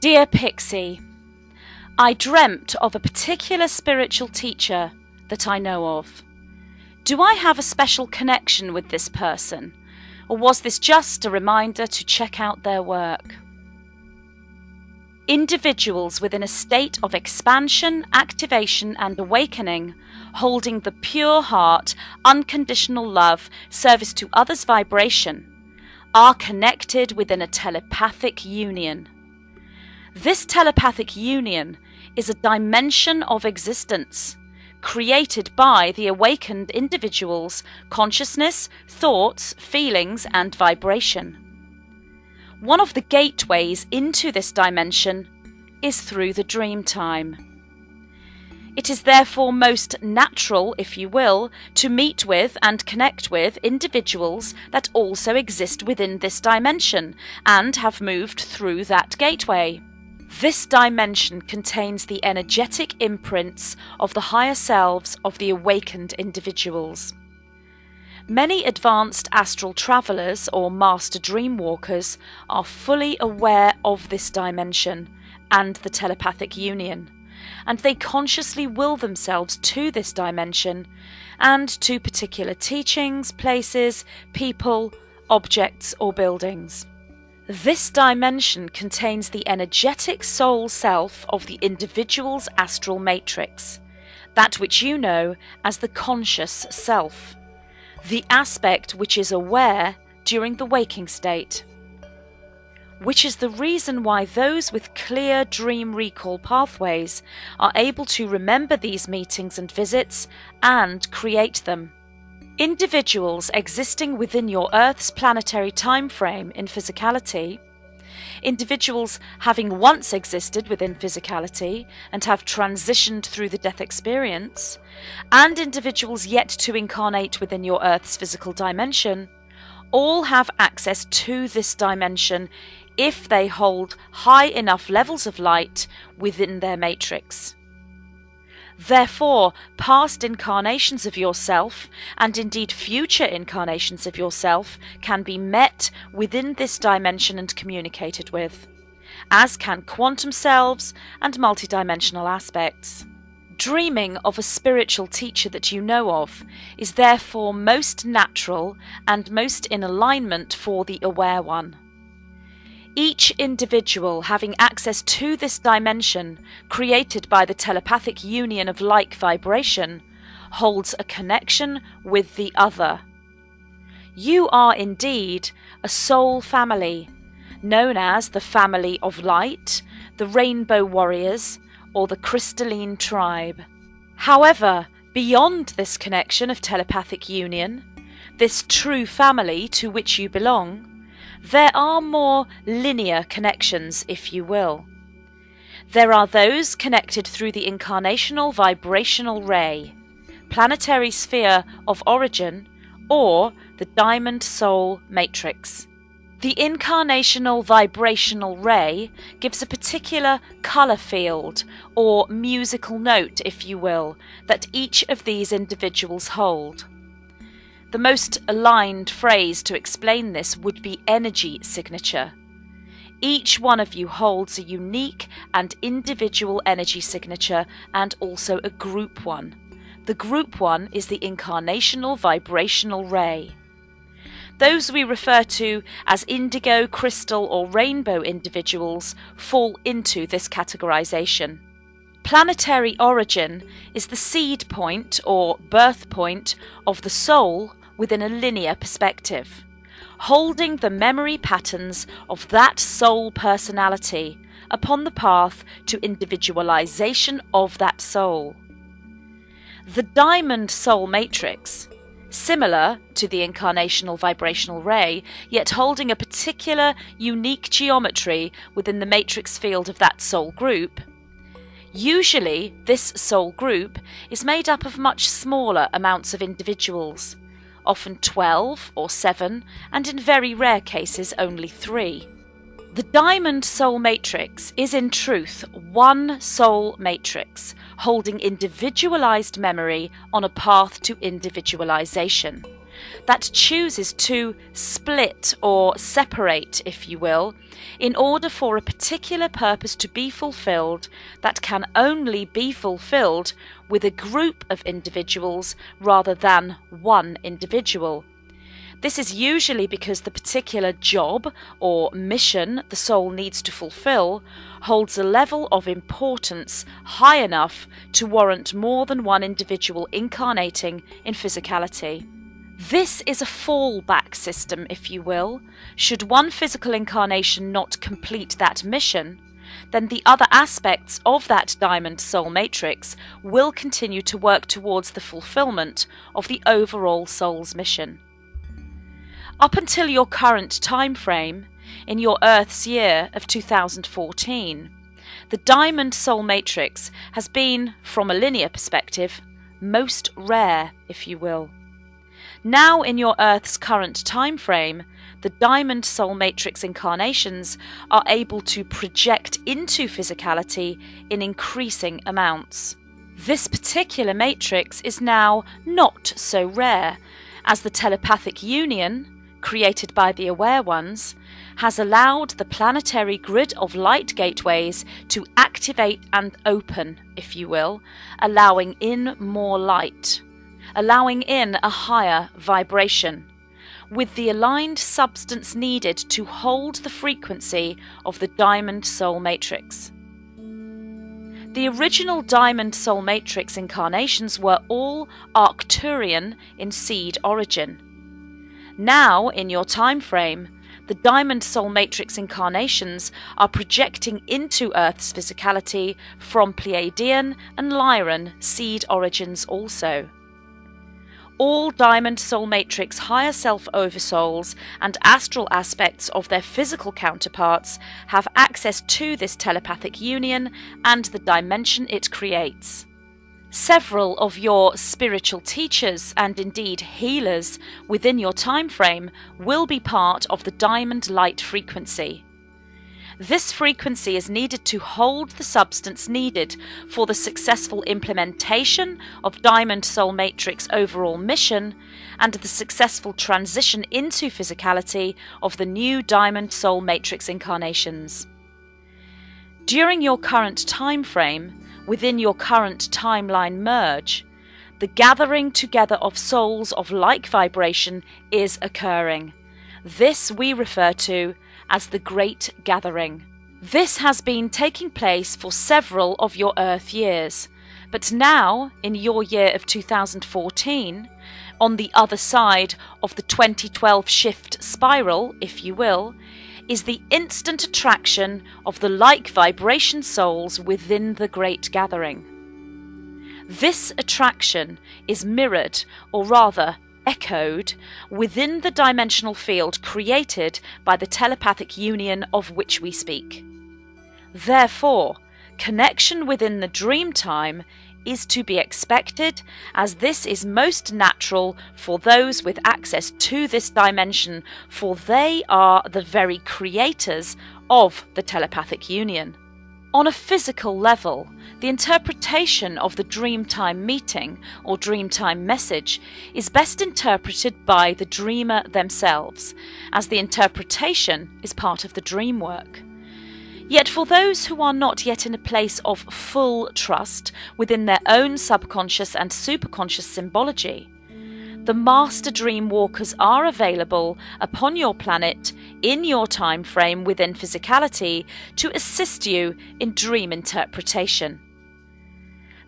Dear Pixie, I dreamt of a particular spiritual teacher that I know of. Do I have a special connection with this person, or was this just a reminder to check out their work? Individuals within a state of expansion, activation and awakening, holding the pure heart, unconditional love, service to others' vibration, are connected within a telepathic union. This telepathic union is a dimension of existence created by the awakened individual's consciousness, thoughts, feelings and vibration. One of the gateways into this dimension is through the Dreamtime. It is therefore most natural, if you will, to meet with and connect with individuals that also exist within this dimension and have moved through that gateway. This dimension contains the energetic imprints of the higher selves of the awakened individuals. Many advanced astral travelers or master dreamwalkers are fully aware of this dimension and the telepathic union, and they consciously will themselves to this dimension and to particular teachings, places, people, objects or buildings. This dimension contains the energetic soul self of the individual's astral matrix, that which you know as the conscious self, the aspect which is aware during the waking state, which is the reason why those with clear dream recall pathways are able to remember these meetings and visits and create them. Individuals existing within your Earth's planetary time frame in physicality, individuals having once existed within physicality and have transitioned through the death experience, and individuals yet to incarnate within your Earth's physical dimension, all have access to this dimension if they hold high enough levels of light within their matrix. Therefore, past incarnations of yourself, and indeed future incarnations of yourself, can be met within this dimension and communicated with, as can quantum selves and multidimensional aspects. Dreaming of a spiritual teacher that you know of is therefore most natural and most in alignment for the aware one. Each individual having access to this dimension, created by the telepathic union of like vibration, holds a connection with the other. You are indeed a soul family, known as the Family of Light, the Rainbow Warriors, or the Crystalline Tribe. However, beyond this connection of telepathic union, this true family to which you belong, there are more linear connections, if you will. There are those connected through the incarnational vibrational ray, planetary sphere of origin, or the diamond soul matrix. The incarnational vibrational ray gives a particular colour field, or musical note, if you will, that each of these individuals hold. The most aligned phrase to explain this would be energy signature. Each one of you holds a unique and individual energy signature and also a group one. The group one is the incarnational vibrational ray. Those we refer to as indigo, crystal or rainbow individuals fall into this categorization. Planetary origin is the seed point or birth point of the soul within a linear perspective, holding the memory patterns of that soul personality upon the path to individualization of that soul. The diamond soul matrix, similar to the incarnational vibrational ray, yet holding a particular unique geometry within the matrix field of that soul group. Usually, this soul group is made up of much smaller amounts of individuals, often 12 or 7, and in very rare cases only 3. The diamond soul matrix is in truth one soul matrix, holding individualized memory on a path to individualization, that chooses to split or separate, if you will, in order for a particular purpose to be fulfilled that can only be fulfilled with a group of individuals rather than one individual. This is usually because the particular job or mission the soul needs to fulfill holds a level of importance high enough to warrant more than one individual incarnating in physicality. This is a fallback system, if you will. Should one physical incarnation not complete that mission, then the other aspects of that diamond soul matrix will continue to work towards the fulfillment of the overall soul's mission. Up until your current time frame, in your Earth's year of 2014, the diamond soul matrix has been, from a linear perspective, most rare, if you will. Now in your Earth's current time frame, the diamond soul matrix incarnations are able to project into physicality in increasing amounts. This particular matrix is now not so rare, as the telepathic union, created by the aware ones, has allowed the planetary grid of light gateways to activate and open, if you will, allowing in more light, allowing in a higher vibration, with the aligned substance needed to hold the frequency of the diamond soul matrix. The original diamond soul matrix incarnations were all Arcturian in seed origin. Now, in your time frame, the diamond soul matrix incarnations are projecting into Earth's physicality from Pleiadian and Lyran seed origins also. All diamond soul matrix higher self oversouls and astral aspects of their physical counterparts have access to this telepathic union and the dimension it creates. Several of your spiritual teachers and indeed healers within your time frame will be part of the diamond light frequency. This frequency is needed to hold the substance needed for the successful implementation of diamond soul matrix overall mission and the successful transition into physicality of the new diamond soul matrix incarnations. During your current time frame, within your current timeline merge, the gathering together of souls of like vibration is occurring. This we refer to as the Great Gathering. This has been taking place for several of your Earth years, but now, in your year of 2014, on the other side of the 2012 shift spiral, if you will, is the instant attraction of the like vibration souls within the Great Gathering. This attraction is mirrored, or rather echoed, within the dimensional field created by the telepathic union of which we speak. Therefore, connection within the Dreamtime is to be expected, as this is most natural for those with access to this dimension, for they are the very creators of the telepathic union. On a physical level, the interpretation of the Dreamtime meeting or Dreamtime message is best interpreted by the dreamer themselves, as the interpretation is part of the dream work. Yet for those who are not yet in a place of full trust within their own subconscious and superconscious symbology, the Master Dream Walkers are available upon your planet in your time frame within physicality to assist you in dream interpretation.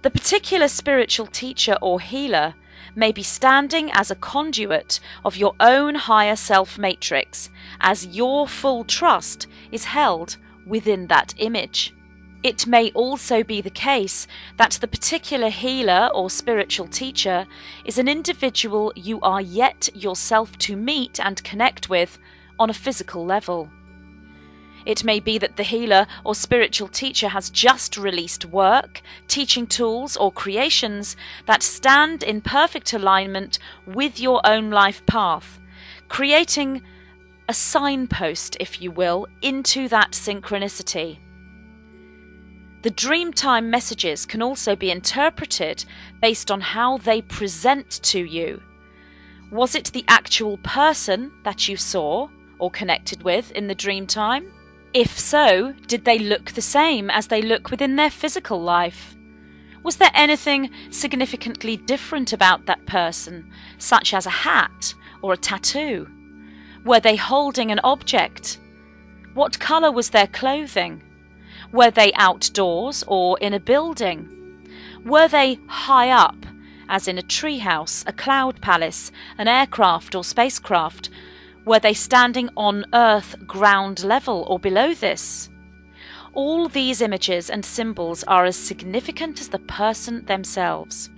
The particular spiritual teacher or healer may be standing as a conduit of your own higher self matrix, as your full trust is held within that image. It may also be the case that the particular healer or spiritual teacher is an individual you are yet yourself to meet and connect with on a physical level. It may be that the healer or spiritual teacher has just released work, teaching tools, or creations that stand in perfect alignment with your own life path, creating a signpost, if you will, into that synchronicity. The Dreamtime messages can also be interpreted based on how they present to you. Was it the actual person that you saw or connected with in the dream time? If so, did they look the same as they look within their physical life? Was there anything significantly different about that person, such as a hat or a tattoo? Were they holding an object? What colour was their clothing? Were they outdoors or in a building? Were they high up, as in a treehouse, a cloud palace, an aircraft or spacecraft? Were they standing on Earth ground level or below this? All these images and symbols are as significant as the person themselves.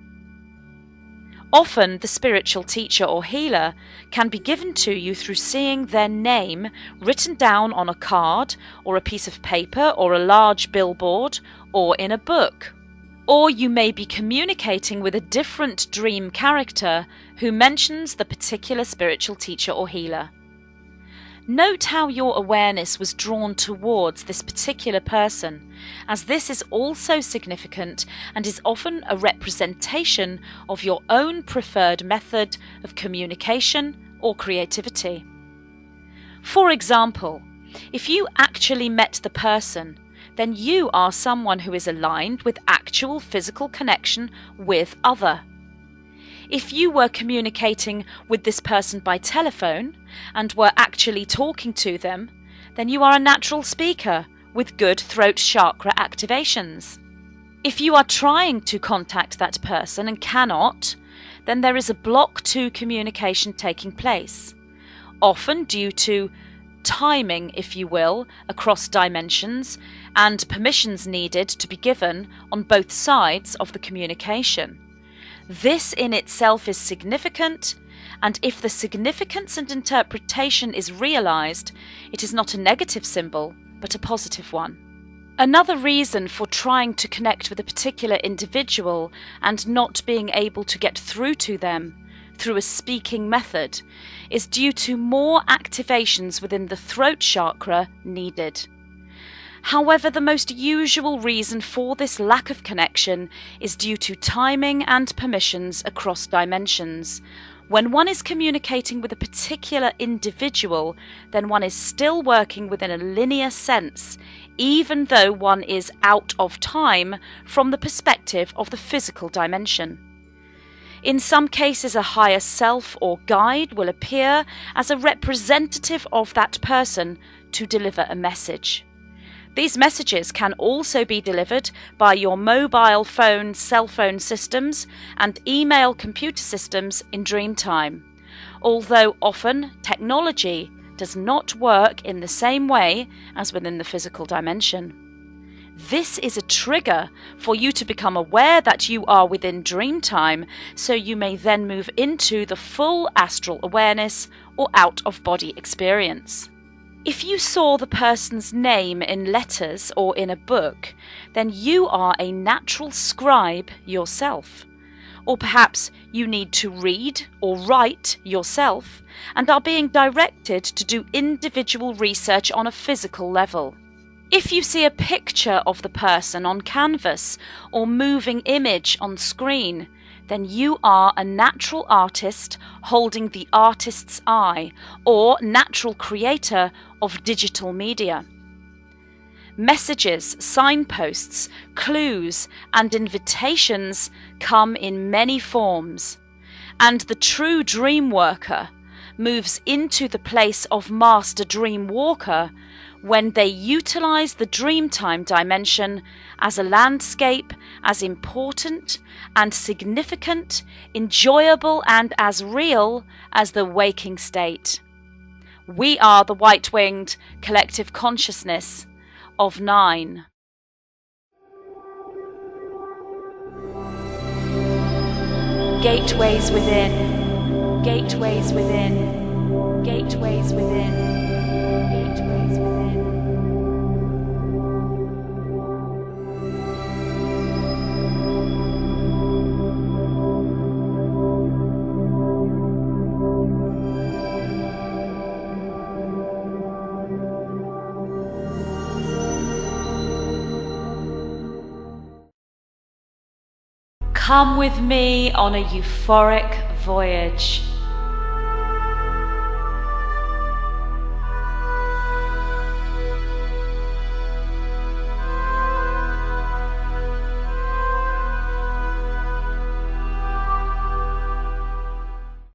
Often the spiritual teacher or healer can be given to you through seeing their name written down on a card or a piece of paper or a large billboard or in a book. Or you may be communicating with a different dream character who mentions the particular spiritual teacher or healer. Note how your awareness was drawn towards this particular person, as this is also significant and is often a representation of your own preferred method of communication or creativity. For example, if you actually met the person, then you are someone who is aligned with actual physical connection with other. If you were communicating with this person by telephone and were actually talking to them, then you are a natural speaker with good throat chakra activations. If you are trying to contact that person and cannot, then there is a block to communication taking place, often due to timing, if you will, across dimensions and permissions needed to be given on both sides of the communication. This in itself is significant, and if the significance and interpretation is realized, it is not a negative symbol, but a positive one. Another reason for trying to connect with a particular individual and not being able to get through to them through a speaking method is due to more activations within the throat chakra needed. However, the most usual reason for this lack of connection is due to timing and permissions across dimensions. When one is communicating with a particular individual, then one is still working within a linear sense, even though one is out of time from the perspective of the physical dimension. In some cases, a higher self or guide will appear as a representative of that person to deliver a message. These messages can also be delivered by your mobile phone, cell phone systems and email computer systems in Dreamtime, although often technology does not work in the same way as within the physical dimension. This is a trigger for you to become aware that you are within Dreamtime, so you may then move into the full astral awareness or out-of-body experience. If you saw the person's name in letters or in a book, then you are a natural scribe yourself. Or perhaps you need to read or write yourself and are being directed to do individual research on a physical level. If you see a picture of the person on canvas or moving image on screen, then you are a natural artist holding the artist's eye or natural creator of digital media. Messages, signposts, clues, and invitations come in many forms, and the true dream worker moves into the place of master dream walker when they utilize the Dreamtime dimension as a landscape as important and significant, enjoyable and as real as the waking state. We are the white-winged collective consciousness of 9. Gateways within, gateways within, gateways within, gateways within. Come with me on a euphoric voyage.